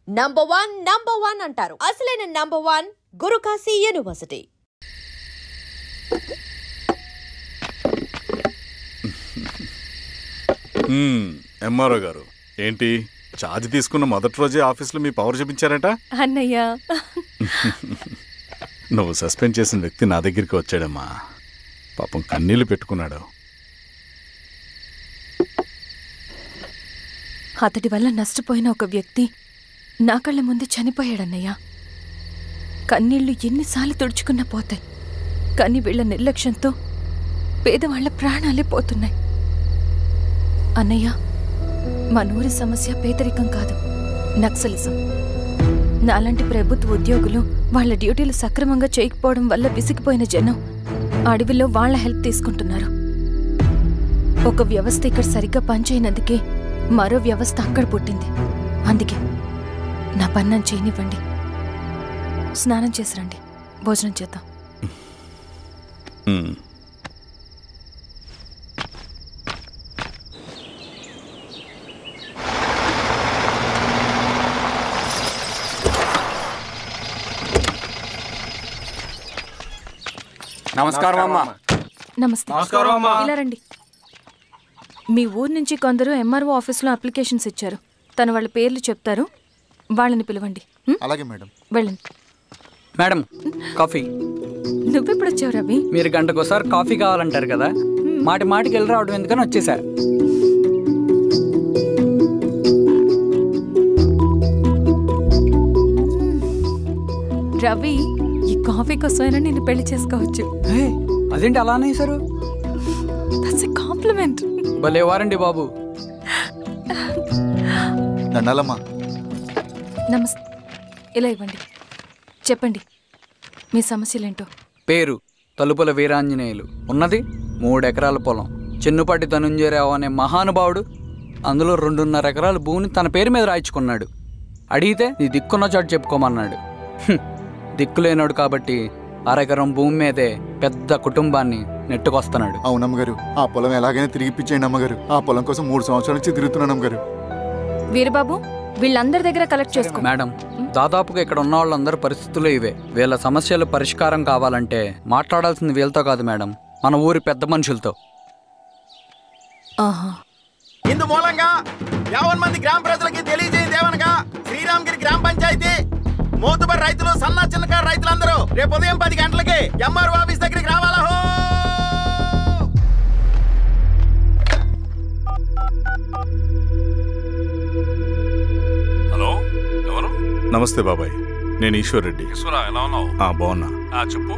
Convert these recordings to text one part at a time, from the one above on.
Number one అంటారు. అసలైన number 1 Guru Kashi university. MRO గారు ఏంటి ఛార్జ్ తీసుకున్న మొదటి రోజే ఆఫీస్లో మీ పవర్ చూపించారట? అన్నయ్య, నువ్వు సస్పెండ్ చేసిన వ్యక్తి నా దగ్గరికి వచ్చాడమ్మా. పాపం కన్నీళ్లు పెట్టుకున్నాడు. అతడి వల్ల నష్టపోయిన ఒక వ్యక్తి నా కళ్ళ ముందు చనిపోయాడన్నయ్య. కన్నీళ్లు ఎన్నిసార్లు తుడుచుకున్నా పోతాయి, కానీ వీళ్ల నిర్లక్ష్యంతో పేదవాళ్ల ప్రాణాలే పోతున్నాయి. అన్నయ్య, మన ఊరి సమస్య పేదరికం కాదు, నక్సలిజం. నాలాంటి ప్రభుత్వ ఉద్యోగులు వాళ్ల డ్యూటీలు సక్రమంగా చేయకపోవడం వల్ల విసిగిపోయిన జనం అడవిలో వాళ్ల హెల్ప్ తీసుకుంటున్నారు. ఒక వ్యవస్థ ఇక్కడ సరిగ్గా పనిచేయనందుకే మరో వ్యవస్థ అక్కడ పుట్టింది. అందుకే నా పన్నం చేయనివ్వండి, స్నానం చేసి రండి, భోజనం చేద్దాం. నమస్కారం అమ్మా. నమస్తే. ఇలా రండి. మీ ఊరు నుంచి కొందరు ఎంఆర్ఓ ఆఫీస్లో అప్లికేషన్స్ ఇచ్చారు. తను వాళ్ళ పేర్లు చెప్తారు, వాళ్ళని పిలవండి. అలాగే మేడం. వెళ్ళండి. Madam, coffee. నువ్వెప్పుడు వచ్చావు రవి? మీరు గంటకోసారి కాఫీ కావాలంటారు కదా, మాటి మాటికి వెళ్ళి రావడం ఎందుకని వచ్చేసా. రవి, ఈ కాఫీ కోసమైనా నేను పెళ్లి చేసుకోవచ్చు. అదేంటి అలా అనేసారు? That's a compliment. భలేవారండి బాబు. దండాలమ్మా. నమస్తే. ఇలా ఇవ్వండి. చెప్పండి మీ సమస్యలేంటో. పేరు తలుపుల వీరాంజనేయులు, ఉన్నది 3 ఎకరాల పొలం. చిన్నుపాటి ధనుంజయరావు అనే మహానుభావుడు అందులో 2.5 ఎకరాల భూమిని తన పేరు మీద రాయించుకున్నాడు. అడిగితే నీ దిక్కున్న చోటు చెప్పుకోమన్నాడు. దిక్కులేనాడు కాబట్టి 1/2 ఎకరం భూమి మీదే పెద్ద కుటుంబాన్ని నెట్టుకొస్తున్నాడు. అవునమ్మగారు, ఆ పొలం ఎలాగైనా తిరిగిపించేయండి అమ్మగారు. ఆ పొలం కోసం 3 సంవత్సరాల నుంచి తిరుగుతున్నాను అమ్మగారు. వీరబాబు, వీళ్ళందరి దగ్గర కలెక్ట్ చేసుకో. మేడం, దాదాపుగా ఇక్కడ ఉన్న వాళ్ళందరి పరిస్థితులు ఇవే. వీళ్ళ సమస్యలు పరిష్కారం కావాలంటే మాట్లాడాల్సింది వీళ్ళతో కాదు మేడం, మన ఊరి పెద్ద మనుషులతో. ఇందు మూలంగా 50 మంది గ్రామ ప్రజలకి తెలియజేయండి ఏమనగా, శ్రీరామగిరి గ్రామ పంచాయతీ మోతుబరి రైతులు, సన్న చిన్నకారు రైతులందరూ రేపు ఉదయం 10 గంటలకి ఎంఆర్ఓ ఆఫీస్ దగ్గరికి రావాలా. హలో, ఎవరు? నమస్తే బాబాయ్, నేను ఈశ్వర్ రెడ్డి. ఎలా ఉన్నావు? బాగున్నా. చెప్పు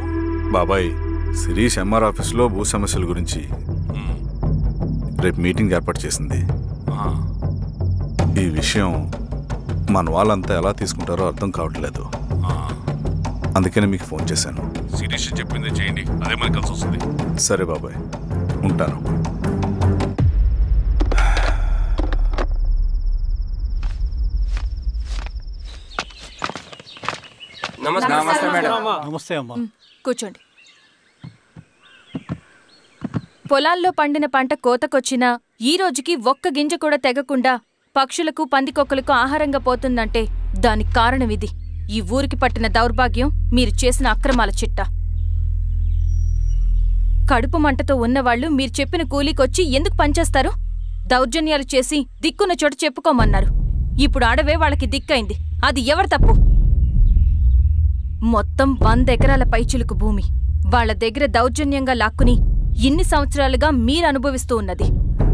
బాబాయ్. శిరీష్ ఎంఆర్ ఆఫీస్లో భూ సమస్యల గురించి రేపు మీటింగ్ ఏర్పాటు చేసింది. ఈ విషయం మన వాళ్ళంతా ఎలా తీసుకుంటారో అర్థం కావట్లేదు. అందుకని మీకు ఫోన్ చేశాను. శిరీష్ చెప్పింది చేయండి, అదే మనకి కలిసి వస్తుంది. సరే బాబాయ్, ఉంటాను. నమస్తే మేడం. నమస్తే అమ్మా. కూర్చోండి. పొలాల్లో పండిన పంట కోతకొచ్చినా ఈ రోజుకి ఒక్క గింజ కూడా తెగకుండా పక్షులకు, పందికొక్కలకు ఆహారంగా పోతుందంటే దానికి కారణం ఇది. ఈ ఊరికి పట్టిన దౌర్భాగ్యం మీరు చేసిన అక్రమాల చిట్టా. కడుపు మంటతో ఉన్నవాళ్లు మీరు చెప్పిన కూలీకొచ్చి ఎందుకు పనిచేస్తారు? దౌర్జన్యాలు చేసి దిక్కున్న చోటు చెప్పుకోమన్నారు. ఇప్పుడు అడవే వాళ్ళకి దిక్కైంది. అది ఎవరి తప్పు? మొత్తం 100 ఎకరాల పైచిలుకు భూమి వాళ్ల దగ్గర దౌర్జన్యంగా లాక్కుని ఇన్ని సంవత్సరాలుగా మీరు అనుభవిస్తూ ఉన్నది.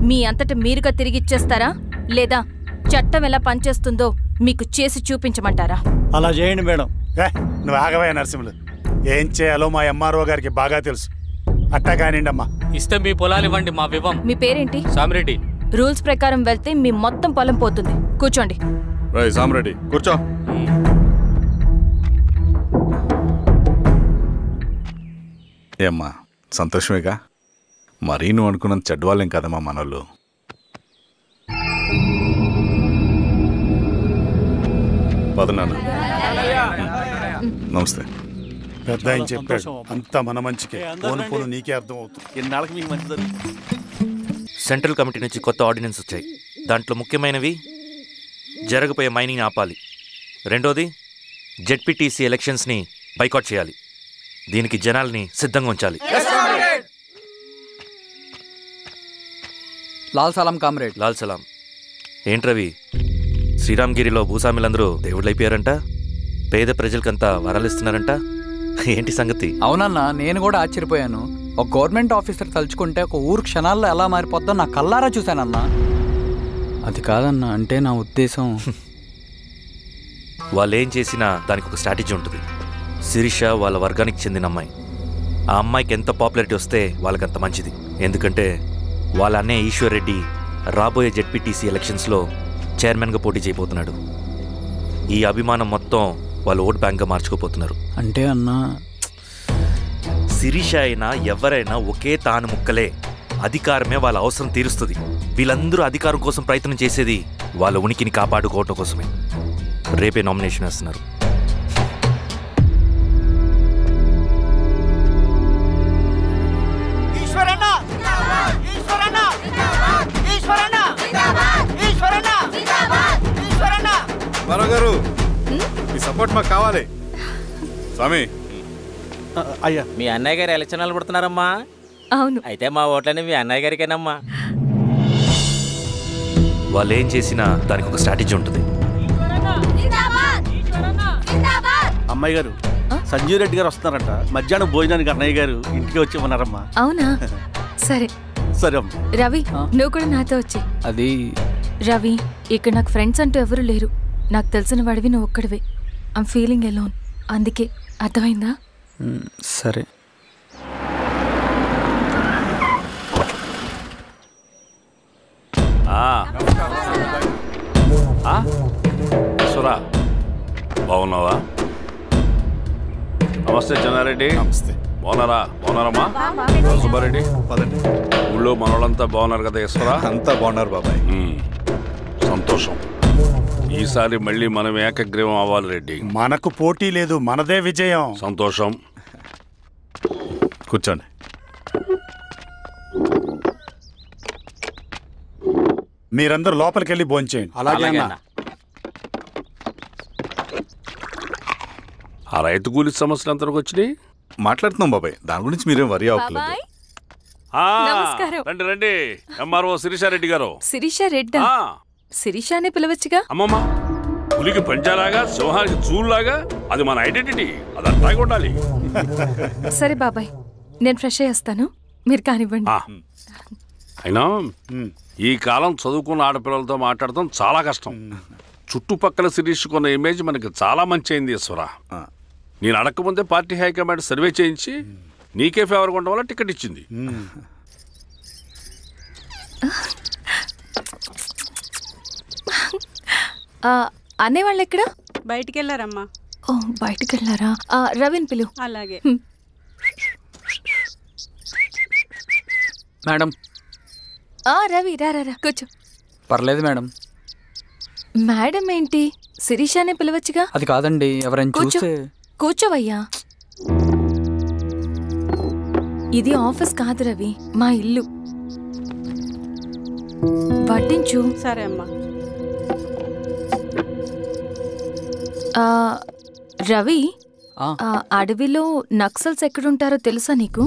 మీ అంతట మీరుగా తిరిగిచ్చేస్తారా, లేదా చట్టం ఎలా పనిచేస్తుందో మీకు చేసి చూపించమంటారా? అలా చేయండి మేడం. నువ్వు ఆగవయ్య నరసింహులు. ఏం చేయాలో మా ఎంఆర్ఓ గారికి బాగా తెలుసు. అట్టా కానిండమ్మా. ఇస్తే మీ పొలాలు ఇవ్వండి, మా వివం. మీ పేరేంటి? సామిరెడ్డి. రూల్స్ ప్రకారం వెళ్తే మీ మొత్తం పొలం పోతుంది. కూర్చోండి. సామిరెడ్డి కూర్చో. ఏమ్మా, సంతోషమేగా? మరీ నువ్వు అనుకున్నంత చెడ్డవాళ్ళేం కదమ్మా మనోళ్ళు. పదనాన్న. నమస్తే. పెద్ద ఆయన చెప్పాడు, అంతా మన మంచికే. పోను పోను నీకే అర్థం అవుతుంది. ఎన్నాళ్ళకి మీకు మంచి జరుగుతుంది. సెంట్రల్ కమిటీ నుంచి కొత్త ఆర్డినెన్స్ వచ్చాయి. దాంట్లో ముఖ్యమైనవి జరగబోయే మైనింగ్ ఆపాలి, రెండోది జెడ్పీటీసీ ఎలక్షన్స్ని బైకాట్ చేయాలి. దీనికి జనాల్ని సిద్ధంగా ఉంచాలి. లాల్ సలాం కామ్రేడ్. లాల్ సలాం. ఏంట్రవి, శ్రీరామ్గిరిలో భూస్వాములందరూ దేవుళ్ళైపోయారంట, పేద ప్రజలకంతా వరాలు ఇస్తున్నారంట, ఏంటి సంగతి? అవునన్నా, నేను కూడా ఆశ్చర్యపోయాను. ఒక గవర్నమెంట్ ఆఫీసర్ తలుచుకుంటే ఒక ఊరు క్షణాల్లో ఎలా మారిపోద్దో నా కల్లారా చూశానన్నా. అది కాదన్నా, అంటే నా ఉద్దేశం వాళ్ళు ఏం చేసినా దానికి ఒక స్ట్రాటజీ ఉంటుంది. శిరీష వాళ్ళ వర్గానికి చెందిన అమ్మాయి. ఆ అమ్మాయికి ఎంత పాపులారిటీ వస్తే వాళ్ళకంత మంచిది. ఎందుకంటే వాళ్ళ అన్నయ్య ఈశ్వర్ రెడ్డి రాబోయే జెడ్పీటీసీ ఎలక్షన్స్లో చైర్మన్గా పోటీ చేయబోతున్నాడు. ఈ అభిమానం మొత్తం వాళ్ళు ఓట్ బ్యాంక్గా మార్చుకోపోతున్నారు. అంటే అన్నా, శిరీష అయినా ఎవరైనా ఒకే తాను ముక్కలే. అధికారమే వాళ్ళ అవసరం తీరుస్తుంది. వీళ్ళందరూ అధికారం కోసం ప్రయత్నం చేసేది వాళ్ళ ఉనికిని కాపాడుకోవటం కోసమే. రేపే నామినేషన్ వేస్తున్నారు. గారు మీ సపోర్ట్ మాకు కావాలి. స్వామి, అయ్యా మీ అన్నయ్య గారు ఎలక్షన్ నిలబడుతున్నారమ్మా. అవును. అయితే మా ఓట్లన్నీ మీ అన్నయ్య గారికేనమ్మా. వాళ్ళు ఏం చేసినా దానికి ఒక స్ట్రాటజీ ఉంటుంది. అమ్మాయి గారు, సంజీవ్ రెడ్డి గారు వస్తున్నారంట. మధ్యాహ్నం భోజనానికి అన్నయ్య గారు ఇంటికి వచ్చేమన్నారమ్మా. అవునా? సరే సరే అమ్మ. రవి, నువ్వు కూడా నాతో వచ్చి. అది రవి, ఇక్కడ నాకు ఫ్రెండ్స్ అంటూ ఎవరు లేరు. నాకు తెలిసిన వాడివి నువ్వు ఒక్కడివే. I'm feeling alone. అందుకే, అర్థమైందా? సరే. సురా, బాగున్నావా? నమస్తే చెన్నారెడ్డి. నమస్తే. బాగున్నారమ్మా? సుబ్బారెడ్డి, పదండి. ఊళ్ళో మనోళ్ళంతా బాగున్నారు కదా ఈశ్వరా? అంతా బాగున్నారు బాబాయ్. సంతోషం. ఈసారి మళ్ళీ మనం ఏకగ్రీవం అవ్వాలి రెడ్డి. మనకు పోటీ లేదు, మనదే విజయం. సంతోషం. కూర్చోండి. మీరందరూ లోపలికి వెళ్ళి భోంచేయండి. అలాగే అన్న. ఆ రైతు కూలి సమస్యలు ఎంతవరకు వచ్చినాయి? మాట్లాడుతున్నాం బాబాయ్, దాని గురించి మీరేం వరి అవ్వట్లేదు. నమస్కారం. రండి రండి. ఎంఆర్ఓ శిరీషారెడ్డి గారు. శిరీష రెడ్డా? శిరీష అనే పిలవచ్చుగా. అమ్మమ్మ, పులికి పంచాలాగా, సింహానికి చూలాగా అది మన ఐడెంటిటీ. అది అట్లాగే ఉండాలి. సరే బాబాయ్, నేను ఫ్రెష్ అయ్యేస్తాను, మీరు కానివ్వండి. అయినా ఈ కాలం చదువుకున్న ఆడపిల్లలతో మాట్లాడటం చాలా కష్టం. చుట్టుపక్కల శిరీషకున్న ఇమేజ్ మనకి చాలా మంచి అయింది ఈశ్వరా. నేను అడగకముందే పార్టీ హైకమాండ్ సర్వే చేయించి నీకే ఫేవర్గా ఉండడం వల్ల టికెట్ ఇచ్చింది. అన్నయ్య వాళ్ళు ఎక్కడ? బయటికి వెళ్ళారమ్మా. ఓ, బయటికి వెళ్ళారా? రవిని పిలు. అలాగే. మేడం. రవి, రా రా, కూర్చో. పర్లేదు మేడం. మేడం ఏంటి? శిరీషానే పిలవచ్చుగా. అది కాదండి, ఎవరైనా చూస్తే. కూర్చోవయ్యా. ఇది ఆఫీస్ కాదు రవి, మా ఇల్లు. వడ్డించు. సరే అమ్మా. రవి, అడవిలో నక్సల్స్ ఎక్కడుంటారో తెలుసా నీకు?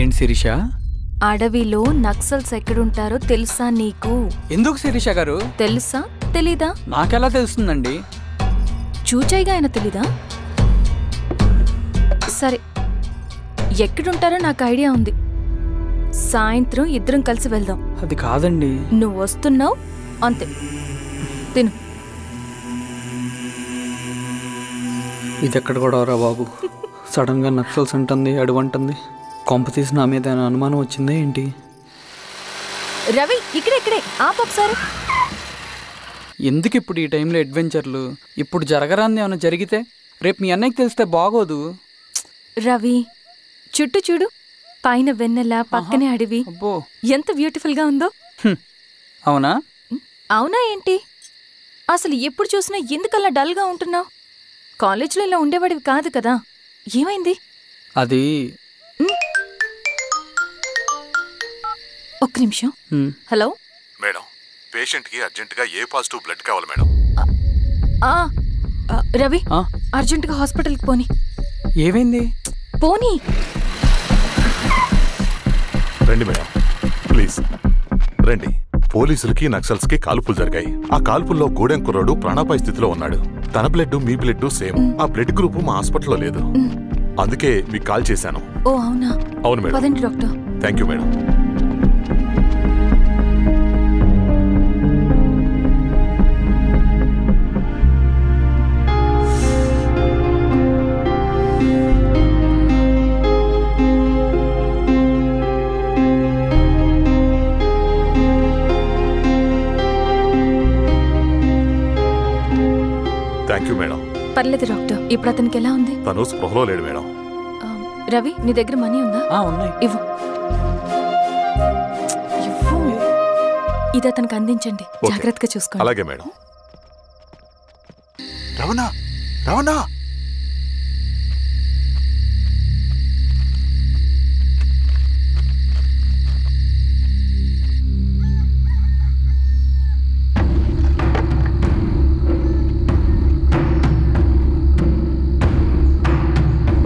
ఏంటి శిరీష? అడవిలో నక్సల్స్ ఎక్కడుంటారో తెలుసా నీకు? ఎందుకు శిరీష గారు? తెలుసా తెలీదా? నాకెలా తెలుస్తుందండి? చూచాయిగా ఆయన తెలీదా? సరే, ఎక్కడుంటారో నాకు ఐడియా ఉంది. సాయంత్రం ఇద్దరం కలిసి వెళ్దాం. అది కాదండి. నువ్వు వస్తున్నావు అంతే, తిను. ఇది ఎక్కడ కూడా రా బాబు. సడన్ గా నక్సల్స్ అంటుంది, అడువంటుంది. కొంప తీసి నా మీద అనుమానం వచ్చిందే ఏంటి? రవి, ఇక్కడే ఆపొకసారి. ఎందుకు ఇప్పుడు ఈ టైంలో అడ్వెంచర్లు? ఇప్పుడు జరగరాంది ఏమైనా జరిగితే రేపు మీ అన్నయ్యకి తెలిస్తే బాగోదు. రవి, చుట్టూ చూడు, పైన వెన్నెల, పక్కనే అడవి. ఎంత బ్యూటిఫుల్ గా ఉందో. అవునా? అవునా ఏంటి? అసలు ఎప్పుడు చూసినా ఎందుకలా డల్ గా ఉంటున్నావు? కాలేజీలో ఇలా ఉండేవాడివి కాదు కదా, ఏమైంది? అది ఒక్క నిమిషం. హలో మేడం, పేషెంట్ కి అర్జెంట్ గా ఏ పాజిటివ్ బ్లడ్ కావాలి మేడం. రవి అర్జెంటుగా హాస్పిటల్కి పోని. ఏమైంది? పోనీ. రండి మేడం, ప్లీజ్ రండి. పోలీసులకి నక్సల్స్కి కాల్పులు జరిగాయి. ఆ కాల్పుల్లో గూడెం కుర్రాడు ప్రాణాపాయ స్థితిలో ఉన్నాడు. తన బ్లడ్ మీ బ్లడ్ సేమ్. ఆ బ్లడ్ గ్రూప్ మా హాస్పిటల్లో లేదు, అందుకే మీకు కాల్ చేశాను. ఓ అవునా? అవును మేడం. పదండి doctor. Thank you madam. Thank you madam. పర్లేదు డాక్టర్. ఇప్పుడు అతనికి ఎలా ఉంది? తను స్పృహలో లేడు మేడం. రవి, నీ దగ్గర మనీ ఉందా? ఉన్నాయి. ఇవ్వు. ఇది అతనికి అందించండి, జాగ్రత్తగా చూసుకోండి. అలాగే మేడం. రవణ, రవణ,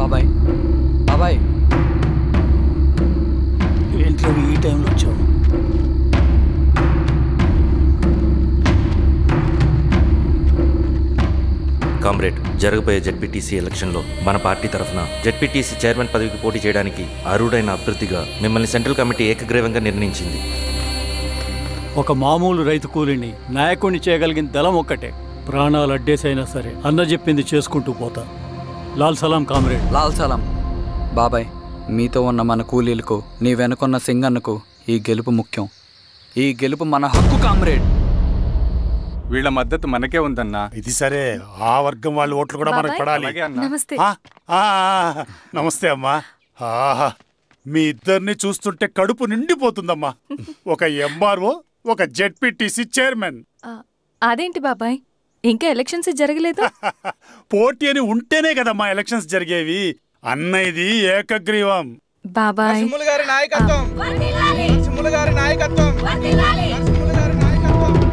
బాబాయ్. బాబాయ్ ఏంటి ఈ టైంలో వచ్చావు? కామ్రేడ్, జరగబోయే జెడ్పీటీసీ ఎలక్షన్లో మన పార్టీ తరఫున జెడ్పీటీసీ చైర్మన్ పదవికి పోటీ చేయడానికి అర్హుడైన అభ్యర్థిగా మిమ్మల్ని సెంట్రల్ కమిటీ ఏకగ్రీవంగా నిర్ణయించింది. ఒక మామూలు రైతు కూలిని నాయకుడిని చేయగలిగిన దళం ఒక్కటే. ప్రాణాలు అడ్డేసైనా సరే అన్న చెప్పింది చేసుకుంటూ పోతా. లాల్ సలాం కామ్రేడ్. లాల్ సలాం. బాబాయ్, మీతో ఉన్న మన కూలీలకు, నీ వెనుకున్న సింగన్నకు ఈ గెలుపు ముఖ్యం. ఈ గెలుపు మన హక్కు కామ్రేడ్. వీళ్ళ మద్దతు మనకే ఉందన్నా. ఇది సరే, ఆ వర్గం వాళ్ళ ఓట్లు కూడా మనకు పడాలి. నమస్తే. నమస్తే అమ్మా. ఆహా, మీ ఇద్దరిని చూస్తుంటే కడుపు నిండిపోతుందమ్మా. ఒక ఎంఆర్ఓ, ఒక జెడ్పీటీసీ చైర్మన్. అదేంటి బాబాయ్, ఇంకా ఎలక్షన్స్ జరగలేదు? పోటీ అని ఉంటేనే కదమ్మా ఎలక్షన్స్ జరిగేవి. అన్నయ్యది ఏకగ్రీవం. బాబాయ్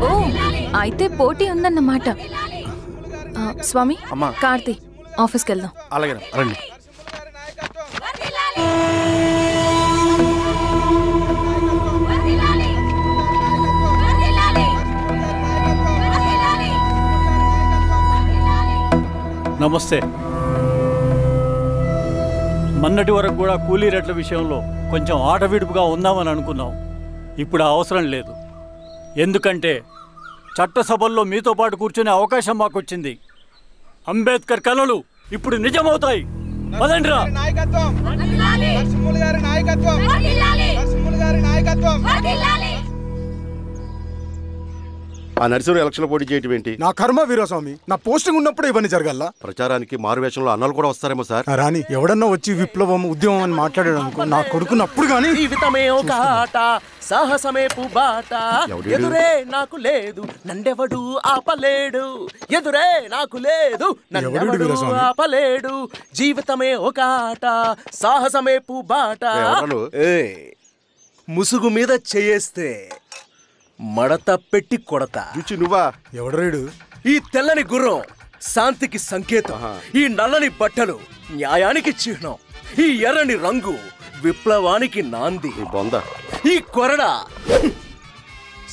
ఓ, అయితే పోటీ ఉందన్నమాట. స్వామి, కార్తీ, ఆఫీస్కి వెళ్దాం. అలాగే రండి. నమస్తే. మొన్నటి వరకు కూడా కూలీ రేట్ల విషయంలో కొంచెం ఆటవిడుపుగా ఉందామని అనుకున్నాం. ఇప్పుడు ఆ అవసరం లేదు. ఎందుకంటే చట్టసభల్లో మీతో పాటు కూర్చునే అవకాశం మాకు వచ్చింది. అంబేద్కర్ కలలు ఇప్పుడు నిజమవుతాయి. పదండ్రా. ఆ నరసింహ ఎలక్షన్ పోటీ చేయటం ఏంటి? నా కర్మ వీరస్వామి, నా పోస్టింగ్ ఉన్నప్పుడు ఇవన్నీ జరగాల. ప్రచారానికి మారువేషంలో అన్నలు కూడా వస్తారేమో సార్. రాని ఎవడన్నా వచ్చి విప్లవం ఉద్యమం అని మాట్లాడాడు అనుకో, నా కొడుకున్నప్పుడు గానీ జీవితమే ఒక ఆట, సాహసమే పుబాట, ఎదురే నాకు లేదు నన్నెవడు ఆపలేడు, ఎదురే నాకు లేదు నన్నెవడు ఆపలేడు, జీవితమే ఒక ఆట, సాహసమే పుబాట. ముసుగు మీద చేయేస్తే మడత పెట్టి కొడతా. నువ్వా? ఎవడరేడు? ఈ తెల్లని గుర్రం శాంతికి సంకేతం, ఈ నల్లని బట్టలు న్యాయానికి చిహ్నం, ఈ ఎర్రని రంగు విప్లవానికి నాంది, ఈ కొరడ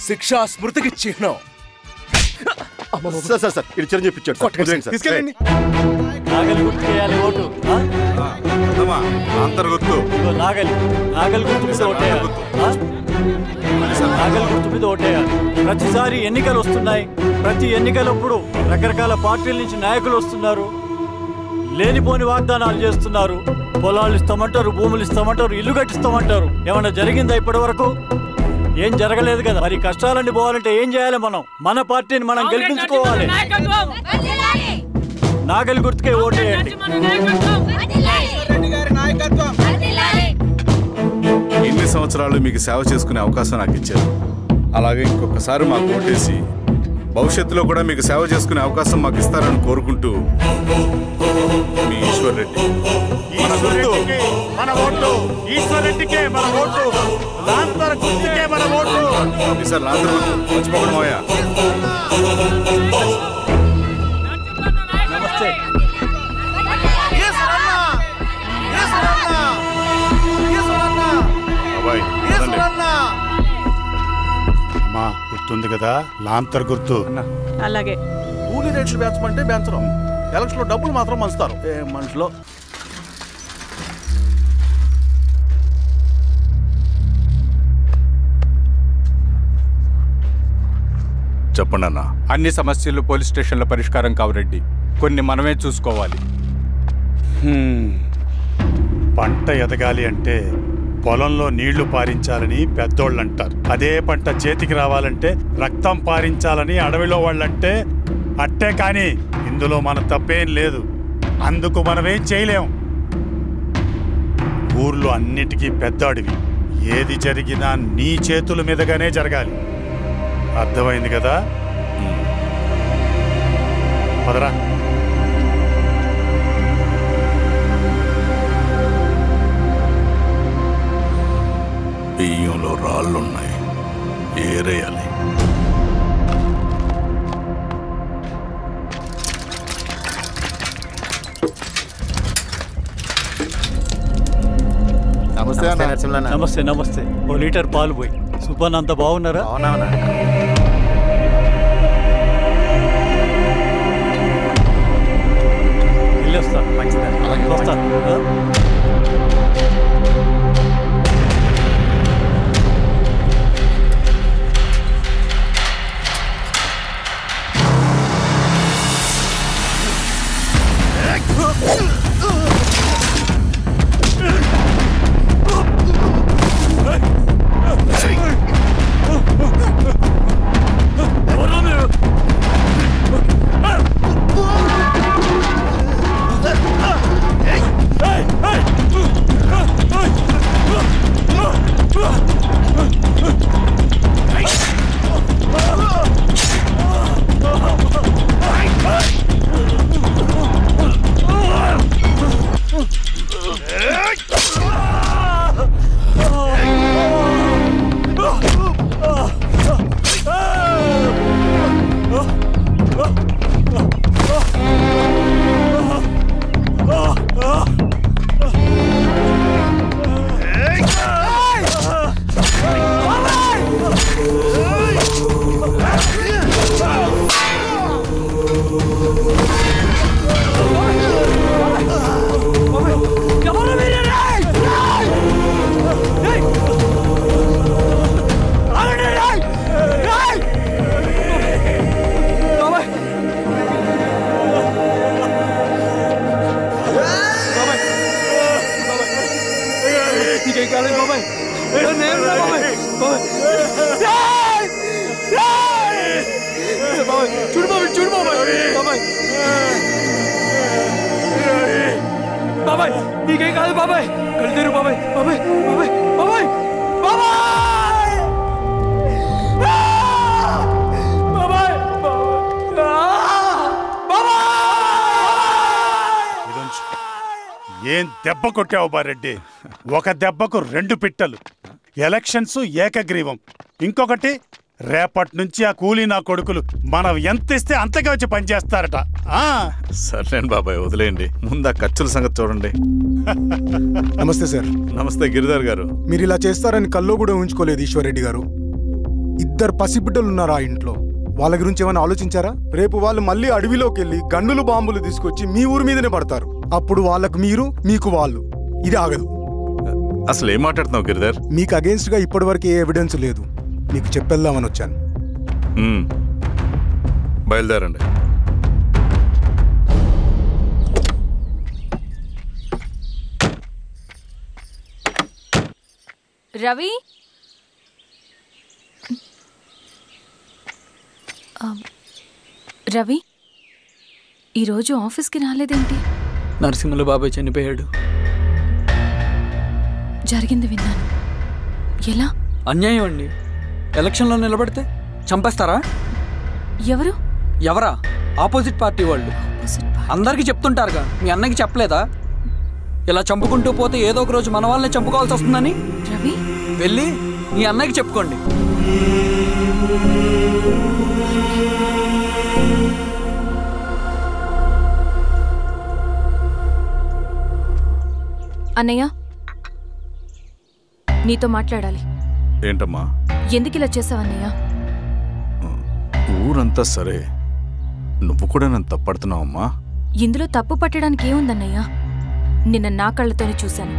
శిక్షా స్మృతికి చిహ్నం. సార్ ఇది చిరంజీవి పిచ్చాడు. తీసుకెళ్ళండి. నాగలి గుర్తు చేయాలి ఓటు. నాగలి గుర్తు మీద ఓటేయాలి. నాగలి గుర్తు మీద ఓటేయాలి. ప్రతిసారి ఎన్నికలు వస్తున్నాయి. ప్రతి ఎన్నికలప్పుడు రకరకాల పార్టీల నుంచి నాయకులు వస్తున్నారు. లేనిపోని వాగ్దానాలు చేస్తున్నారు. పొలాలు ఇస్తామంటారు, భూములు ఇస్తామంటారు, ఇల్లు కట్టిస్తామంటారు. ఏమన్నా జరిగిందా ఇప్పటి వరకు? ఏం జరగలేదు కదా. మరి కష్టాలన్నీ పోవాలంటే ఏం చేయాలి? మన పార్టీని మనం గెలిపించుకోవాలి. నాగలి గుర్తుకే ఓటేయండి. ఇన్ని సంవత్సరాలు మీకు సేవ చేసుకునే అవకాశం నాకు ఇచ్చారు. అలాగే ఇంకొకసారి మాకు ఓటేసి భవిష్యత్తులో కూడా మీకు సేవ చేసుకునే అవకాశం మాకు ఇస్తారని కోరుకుంటూ, మీ ఈశ్వర్ రెడ్డి. మన ఓటు ఈశ్వర్ రెడ్డికే, మన ఓటు లాంతర్ గుర్తుకే, మన ఓటు. సార్ లాంతర్ మర్చిపోకూడదు. నమస్తే అమ్మా గుర్తుంది కదా లాంతర్ గుర్తు అలాగే కూలీ రేట్లు పెంచమంటే పెంచడం, ఎలక్షన్లో డబ్బులు మాత్రం మంచుతారు. ఏ మనుషులో చెప్పండి అన్న. అన్ని సమస్యలు పోలీస్ స్టేషన్లో పరిష్కారం కావు రెడ్డి, కొన్ని మనమే చూసుకోవాలి. పంట ఎదగాలి అంటే పొలంలో నీళ్లు పారించాలని పెద్దోళ్ళు అంటారు. అదే పంట చేతికి రావాలంటే రక్తం పారించాలని అడవిలో వాళ్ళంటే అట్టే. కానీ ఇందులో మన తప్పేం లేదు, అందుకు మనమేం చేయలేం. ఊర్లో అన్నిటికీ పెద్ద అడవి, ఏది జరిగినా నీ చేతుల మీదగానే జరగాలి. అర్థమైంది కదా? పదరా. బియ్యంలో రాళ్ళున్నాయి, ఏరేయాలి. నమస్తే నరసింహ. నమస్తే నమస్తే. ఓ లీటర్ పాలు పోయి. సుబ్బన్ అంత బాగున్నారా? వెళ్ళొస్తా. వస్తా. బాబాయ్ నీకేం కాదు బాబాయ్, కళ్ళు బాబాయ్. బాబాయ్ బాబాయ్ బాబాయ్ బాబాయ్ ఏం దెబ్బ కొట్టావు బారెడ్డి? ఒక దెబ్బకు 2 పిట్టలు. ఎలక్షన్స్ ఏకగ్రీవం. ఇంకొకటి, రేపటి నుంచి ఆ కూలీ నా కొడుకులు మనం ఎంత ఇస్తే అంతగా వచ్చి పనిచేస్తారట. సర్లేండి బాబాయ్, వదిలేయండి. ముందు ఆ ఖర్చుల సంగతి చూడండి. నమస్తే సార్. నమస్తే గిరిధర్ గారు. మీరు ఇలా చేస్తారని కల్లో కూడా ఊహించుకోలేదు ఈశ్వర్రెడ్డి గారు. 2 పసిబిడ్డలు ఉన్నారు ఆ ఇంట్లో. వాళ్ళ గురించి ఏమైనా ఆలోచించారా? రేపు వాళ్ళు మళ్ళీ అడవిలోకి వెళ్ళి గన్నులు బాంబులు తీసుకొచ్చి మీ ఊరి మీదనే పడతారు. అప్పుడు వాళ్ళకు మీరు, మీకు వాళ్ళు. ఇది ఆగదు. అసలు ఏం మాట్లాడుతున్నావు గిరిధర్? మీకు అగేన్స్ట్ గా ఇప్పటివరకు ఏ ఎవిడెన్స్ లేదు. మీకు చెప్పేద్దామని వచ్చాను. బయలుదేరండి. రవి, రవి ఈరోజు ఆఫీస్కి రాలేదేంటి? నరసింహుల బాబాయ్ చనిపోయాడు. జరిగింది విన్నాను. ఎలా? అన్యాయం అండి. ఎలక్షన్లో నిలబడితే చంపేస్తారా? ఎవరు? ఎవరా? ఆపోజిట్ పార్టీ వాళ్ళు. అందరికీ చెప్తుంటారుగా, మీ అన్నకి చెప్పలేదా? ఇలా చంపుకుంటూ పోతే ఏదో ఒక రోజు మన వాళ్ళని చంపుకోవాల్సి వస్తుందని. రవి, వెళ్ళి మీ అన్నకి చెప్పుకోండి. అన్నయ్య, నీతో మాట్లాడాలి. ఏంటమ్మా? ఎందుకు ఇలా చేసావన్నయ్య? ఊరంతా సరే, నువ్వు కూడా నన్ను తప్పడుతున్నావమ్మా. ఇందులో తప్పు పట్టడానికి ఏముందన్నయ్య? నిన్న నా కళ్ళతోనే చూశాను.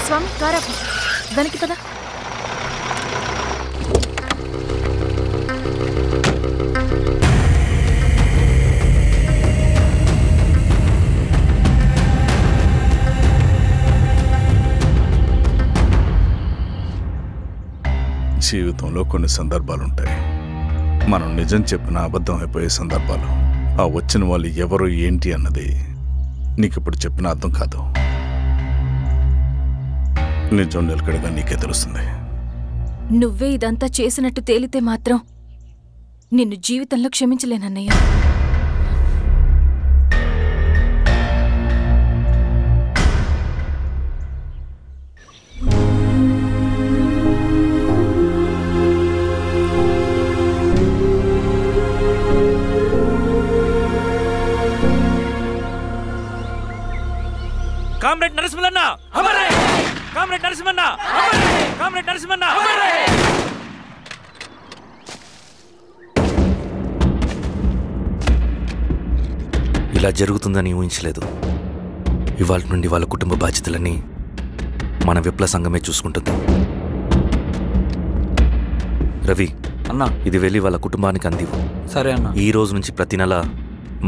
స్వామి, కారాపు దానికి కదా. జీవితంలో కొన్ని సందర్భాలుంటాయి, మనం నిజం చెప్పిన అబద్ధం అయిపోయే సందర్భాలు. ఆ వచ్చిన వాళ్ళు ఎవరు ఏంటి అన్నది నీకిప్పుడు చెప్పిన అర్థం కాదు. నిజం నిలకడగా నీకే తెలుస్తుంది. నువ్వే ఇదంతా చేసినట్టు తేలితే మాత్రం నిన్ను జీవితంలో క్షమించలేనన్నయ్య. కామ్రేడ్ నరసింహన్న అమరే! కామ్రేడ్ నరసింహన్న అమరే! కామ్రేడ్ నరసింహన్న అమరే! ఇలా జరుగుతుందని ఊహించలేదు. ఇవాళ నుండి వాళ్ళ కుటుంబ బాధ్యతలన్నీ మన విప్లవ సంఘమే చూసుకుంటుంది. రవి అన్నా, ఇది వెళ్ళి వాళ్ళ కుటుంబానికి అందివు. సరే అన్నా. ఈ రోజు నుంచి ప్రతి నెల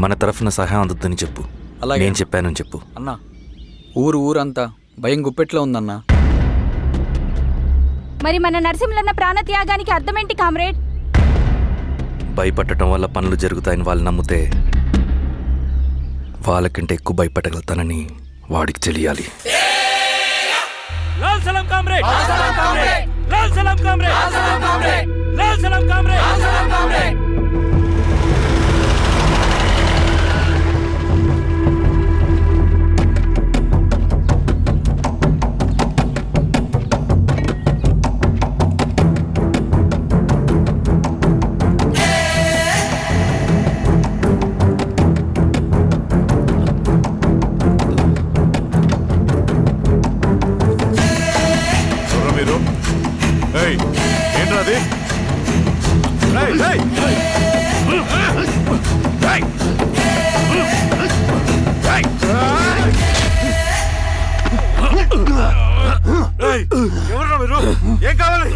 మన తరఫున సహాయం అందుతుందని చెప్పు. అలాగే. నేను చెప్పానని చెప్పు. అన్నా, ఊరంతా భయం గుప్పెట్లో ఉందన్నా. మరి మన నరసింహన్న ప్రాణత్యాగానికి అర్థమేంటి కామ్రేడ్? భయపడటం వల్ల పనులు జరుగుతాయని వాళ్ళు నమ్మితే వాళ్ళకంటే ఎక్కువ భయపడగలుగుతానని వాడికి తెలియాలి. లాల్ సలాం కామ్రేడ్! లాల్ సలాం కామ్రేడ్! లాల్ సలాం కామ్రేడ్! లాల్ సలాం కామ్రేడ్! లాల్ సలాం కామ్రేడ్! లాల్ సలాం కామ్రేడ్! ఎవరు మీరు? ఏం కావాలి?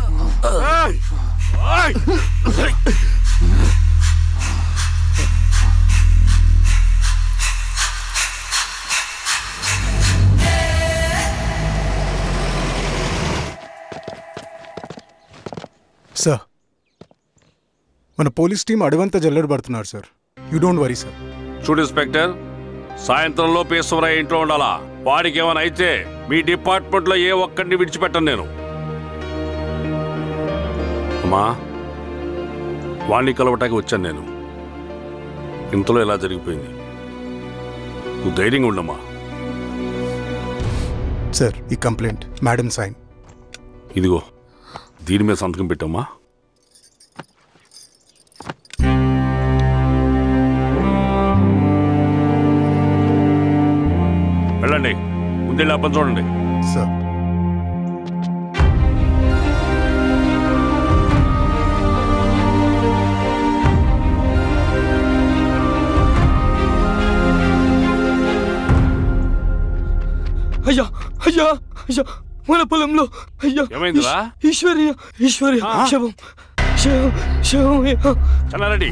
సార్, మన పోలీస్ టీం అడవంతా జల్లెడ పడుతున్నారు sir. You don't worry sir. చూడు ఇన్స్పెక్టర్, సాయంత్రంలో పేశ్వరయ్య ఇంట్లో ఉండాలా. వాడికి ఏమైనా అయితే మీ డిపార్ట్మెంట్లో ఏ ఒక్కడిని విడిచిపెట్టను నేను. అమ్మా, వాణ్ణి కలవటానికి వచ్చాను నేను. ఇంతలో ఇలా జరిగిపోయింది. నువ్వు ధైర్యంగా ఉండమ్మా. సార్, ఈ కంప్లైంట్ మేడం సైన్. ఇదిగో, దీని మీద సంతకం పెట్టమ్మా. వెళ్ళండి, ముందెళ్ళి అబ్బని చూడండి. సార్. అయ్యా అయ్యా అయ్యా, మన పొలంలో అయ్యా. ఏమైందిరా? ఈశ్వర్య శవం శవం శవం. చెన్నారెడ్డి,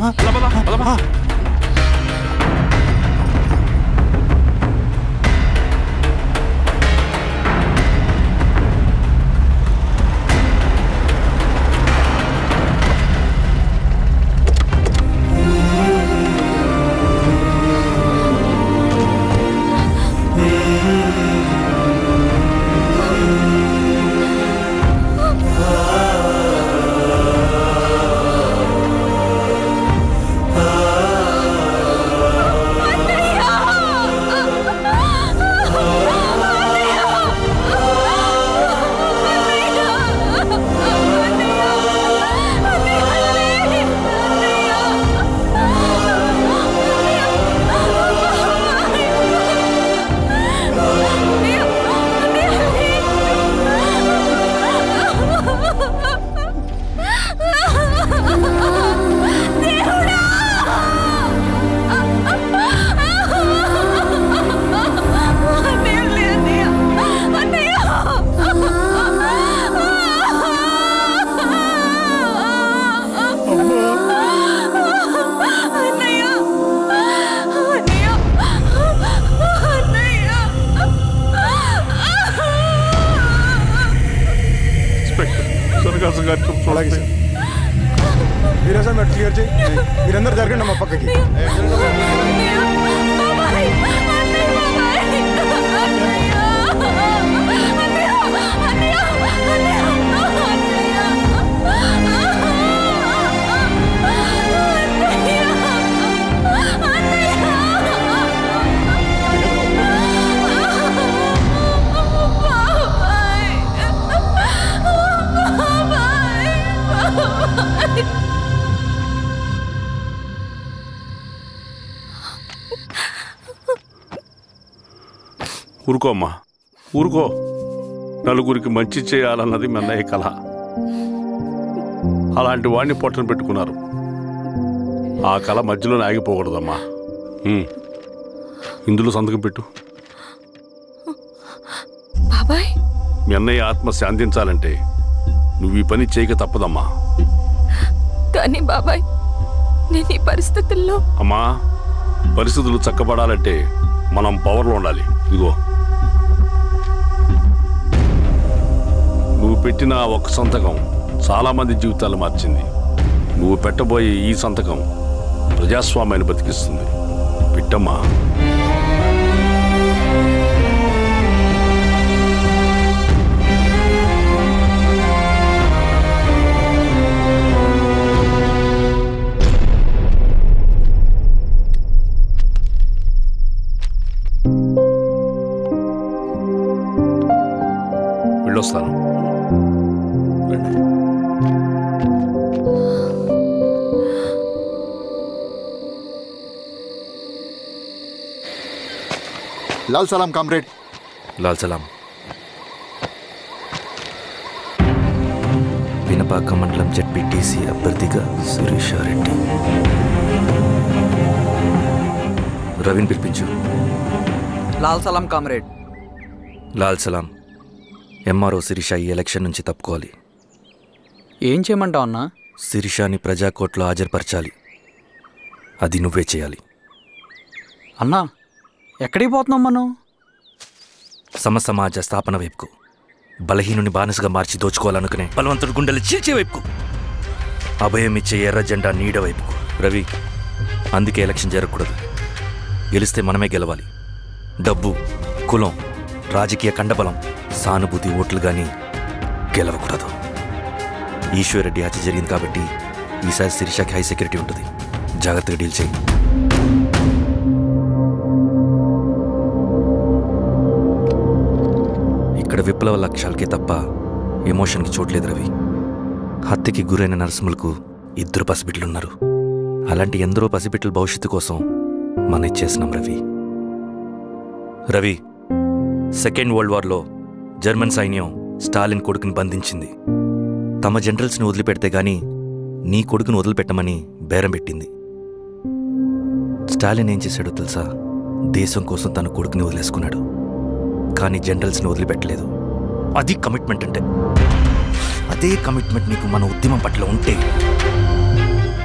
అలాగే సార్. మీరేసా మీరు క్లియర్ చేయి. మీరందరూ జరగండి మా పక్కకి. ఊరుకో అమ్మా, ఊరుకో. నలుగురికి మంచి చేయాలన్నది మీ అన్నయ్య కళ. అలాంటి వాడిని పొట్టను పెట్టుకున్నారు. ఆ కళ మధ్యలోనే ఆగిపోకూడదమ్మా. ఇందులో సంతకం పెట్టు. బాబాయ్, మీ అన్నయ్య ఆత్మ శాంతించాలంటే నువ్వు ఈ పని చేయక తప్పదమ్మా. కానీ బాబాయ్, నేను ఈ పరిస్థితుల్లో... అమ్మా, పరిస్థితులు చక్కబడాలంటే మనం పవర్లో ఉండాలి. ఇదిగో, నువ్వు పెట్టిన ఒక్క సంతకం చాలా మంది జీవితాలు మార్చింది. నువ్వు పెట్టబోయే ఈ సంతకం ప్రజాస్వామ్యాన్ని బతికిస్తుంది. పెట్టమ్మా. వెళ్ళొస్తాను. లాల్ సలాం కామ్రేడ్. లాల్ సలాం. వినపాక మండలం జెడ్పీటీసీ అభ్యర్థిగా శిరీష రెడ్డి. రవిని పిలిపించు. లాల్ సలాం కామ్రేడ్. లాల్ సలాం. ఎంఆర్ఓ శిరీష ఈ ఎలక్షన్ నుంచి తప్పుకోవాలి. ఏం చేయమంటావు అన్నా? శిరీషాని ప్రజాకోర్టులో హాజరుపరచాలి. అది నువ్వే చేయాలి. అన్నా, ఎక్కడికి పోతున్నాం మనం? సమసమాజ స్థాపన వైపుకు. బలహీనుని బానిసగా మార్చి దోచుకోవాలనుకునే బలవంతుడి గుండెలు చీల్చే వైపుకు. అభయం ఇచ్చే ఎర్ర జెండా నీడ వైపుకు. రవి, అందుకే ఎలక్షన్ జరగకూడదు. గెలిస్తే మనమే గెలవాలి. డబ్బు, కులం, రాజకీయ కండబలం, సానుభూతి ఓట్లు కానీ గెలవకూడదు. ఈశ్వర్రెడ్డి హత్య జరిగింది కాబట్టి ఈసారి శిరీషకి హై సెక్యూరిటీ ఉంటుంది. జాగ్రత్తగా డీల్ చేయి. ఇక్కడ విప్లవ లక్ష్యాలకే తప్ప ఎమోషన్కి చోట్లేదు రవి. హత్యకి గురైన నరసింహులకు 2 పసిబిడ్డలున్నారు. అలాంటి ఎందరో పసిబిడ్డల భవిష్యత్తు కోసం మనం ఇచ్చేసినాం రవి. రవి, సెకండ్ వరల్డ్ వార్లో జర్మన్ సైన్యం స్టాలిన్ కొడుకుని బంధించింది. తమ జనరల్స్ని వదిలిపెడితే గాని నీ కొడుకును వదిలిపెట్టమని బేరం పెట్టింది. స్టాలిన్ ఏం చేశాడో తెలుసా? దేశం కోసం తన కొడుకుని వదిలేసుకున్నాడు. కానీ జనరల్స్ని వదిలిపెట్టలేదు. అది కమిట్మెంట్ అంటే. అదే కమిట్మెంట్ నీకు మన ఉద్యమం పట్ల ఉంటే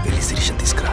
వెళ్ళి శిరీష తీసుకురా.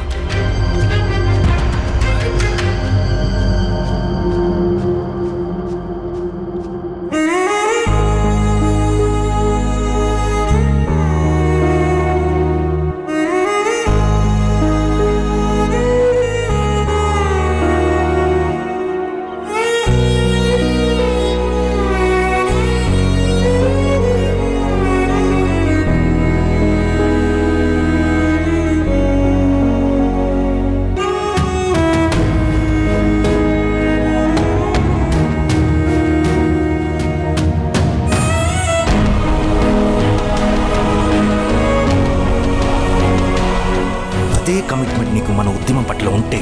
కమిట్మెంట్ నీకు మన ఉద్యమం పట్ల ఉంటే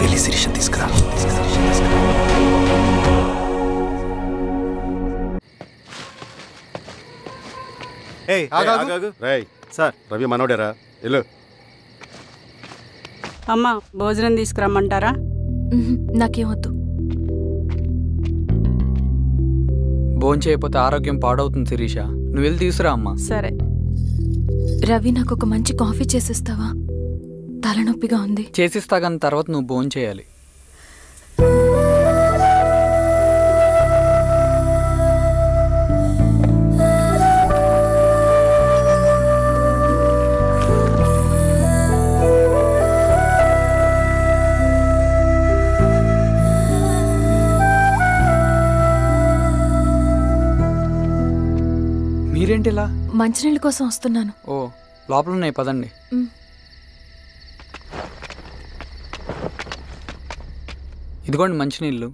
వెళ్ళి శిరీష తీసుకురా. సార్, రవి మనోడేరా? వెళ్ళు. అమ్మా, భోజనం తీసుకురమ్మంటారా? నాకేమొద్దు. భోజనం చేయకపోతే ఆరోగ్యం పాడవుతుంది శిరీష. నువ్వు వెళ్ళి తీసుకురా అమ్మా. సరే. రవి, నాకు ఒక మంచి కాఫీ చేసిస్తావా? తలనొప్పిగా ఉంది. చేసిస్తా, కానీ తర్వాత నువ్వు భోజనం చేయాలి. మంచినీళ్ళ కోసం వస్తున్నాను. ఓ లోపల ఉన్నాయి, పదండి. ఇదిగోండి మంచినీళ్ళు.